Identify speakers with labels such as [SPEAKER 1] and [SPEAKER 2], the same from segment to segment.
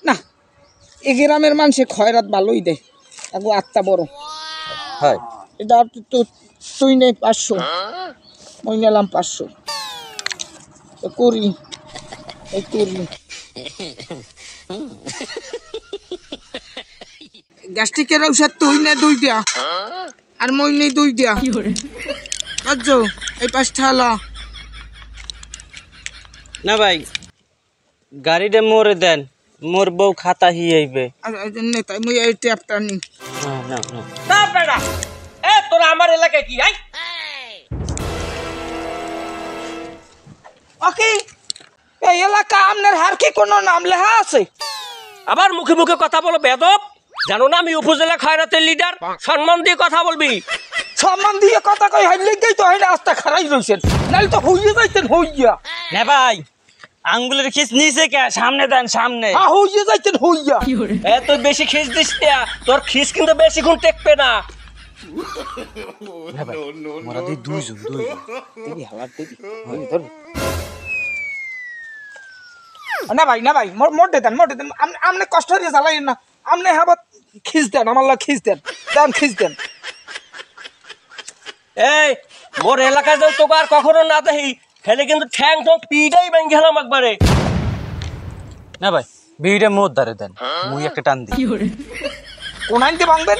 [SPEAKER 1] না এই গ্রামের মানুষে খয়রাত ভালোই দেয় এখন আত্মা বড়
[SPEAKER 2] হয়
[SPEAKER 1] এটা তো তুই নেই 500 মই নিলাম 500 তো করি এই করি গ্যাস্ট্রিকের ঔষধ তুই নে 2টা আর মই নেই 2টা বুঝছো এই 5টা হলো
[SPEAKER 2] না ভাই গাড়িটা মোরে দেন মোর বউ খাতা হি আইবে
[SPEAKER 1] আর নে তাই মই এই ট্যাপটা নি
[SPEAKER 2] না
[SPEAKER 3] না বেটা এ তোরা আমার এলাকায় কি আই
[SPEAKER 1] ওকে এই এলাকা আপনার হার কি কোনো নাম লেখা আছে
[SPEAKER 3] আবার মুখে মুখে কথা বলো বেদব জানো না আমি উপজেলা খয়রাতের লিডার সম্মান দিয়ে কথা বলবি
[SPEAKER 1] সম্মান দিয়ে কথা কই হাইলে গই তো হয় রাস্তা খারাই রইছেন নাইলে তো হইয়া যাইতেন হইয়া
[SPEAKER 2] না ভাই আঙ্গুলের খিস নিচে কে সামনে দেন সামনে
[SPEAKER 1] হইয়া যাইতেন হইয়া
[SPEAKER 3] এত বেশি খিস দিস না তোর খিস কিন্তু বেশিক্ষণ টেকবে না
[SPEAKER 2] মোরা দি দুইজন
[SPEAKER 1] দেবি হালার দেবি ধর না ভাই মোটে দেন আমনে কষ্ট দিয়ে জ্বালাই না আমনে হাবাত খিস দেন আমার লা খিস দেন
[SPEAKER 3] এই মোর এলাকায় যাও তোকে আর কখনো না দেখি খেলে কিন্তু ঠ্যাং পিটাই ভেঙে গেলাম একবারে
[SPEAKER 2] না ভাই বিড়িটা মোর ধারে দেন মুই একটা টান দি
[SPEAKER 1] কোনাইতে ভাঙবেন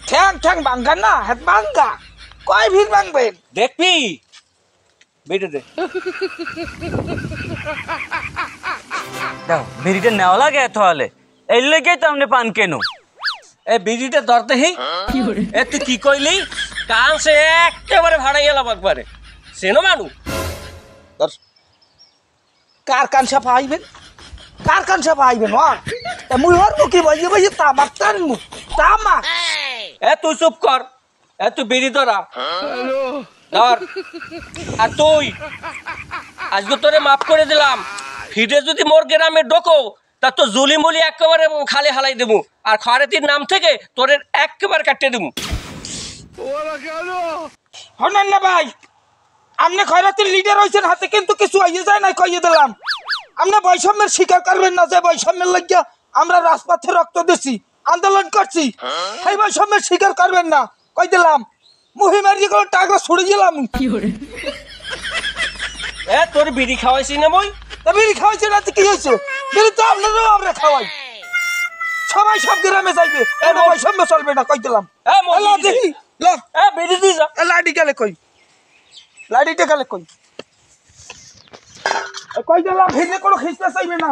[SPEAKER 1] ঠ্যাং ভাঙা না হাত ভাঙা কয় ভিড় ভাঙবেন
[SPEAKER 3] দেখবি বেটে দে
[SPEAKER 2] দাও বিড়িটা নেওয়া লাগে তাহলে এই লেগেই তো আপনি পান কেন
[SPEAKER 3] এ বিড়িটা ধরতে হি এ তুই কি কইলি কান সে একেবারে ভাড়াই গেলাম একবারে সেনো মানু
[SPEAKER 1] কার কান সাফা আইবেন মুই হরবো কি ভাই তামাক টানমু তামাক
[SPEAKER 3] এ তুই চুপ কর এ তুই বিড়ি ধরা ধর আর তুই আজকে তোরে মাফ করে দিলাম ফিরে যদি মোর গ্রামে ঢোকো তা তো জুলিমুলি একেবারে খালি হালাই দেবো আর খয়রাতির নাম থেকে তোরে একেবারে কাটিয়ে দেবো
[SPEAKER 1] হনেন না ভাই আপনি খয়রাতির লিডার হইছেন হাতে কিন্তু কিছু আইয়ে যায় না কইয়ে দিলাম আপনি বৈষম্যের স্বীকার করবেন না যে বৈষম্যের লাগিয়া আমরা রাজপথে রক্ত দিছি আন্দোলন করছি সেই বৈষম্যের স্বীকার করবেন না কই দিলাম মুহিমের যেগুলো টাকা ছুড়ে দিলাম
[SPEAKER 3] এ তোর বিড়ি খাওয়াইছি না মই
[SPEAKER 1] তা বিড়ি খাওয়াইছে না কি হয়েছে বিড়ি তো আপনারাও আমরা খাওয়াই সবাই সব গ্রামে যাইবে এনে বৈষম্য চলবে না কই দিলাম
[SPEAKER 3] এ মই
[SPEAKER 1] দেখি
[SPEAKER 3] এ বিড়ি দি যা
[SPEAKER 1] লাডি গেলে কই লাডিটা গেলে কই কই দিলাম ভিড়ে কোনো খিস্তা চাইবে না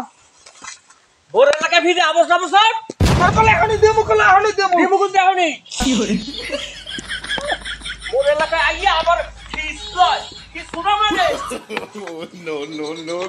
[SPEAKER 3] ওর এলাকায় ফিরে আবস আবস
[SPEAKER 1] তারপরে এখনই দেবো
[SPEAKER 3] বিমুকুন দেখনি ওর এলাকায় আইয়া আবার ফিস লয় কি শুনা মানে
[SPEAKER 4] no.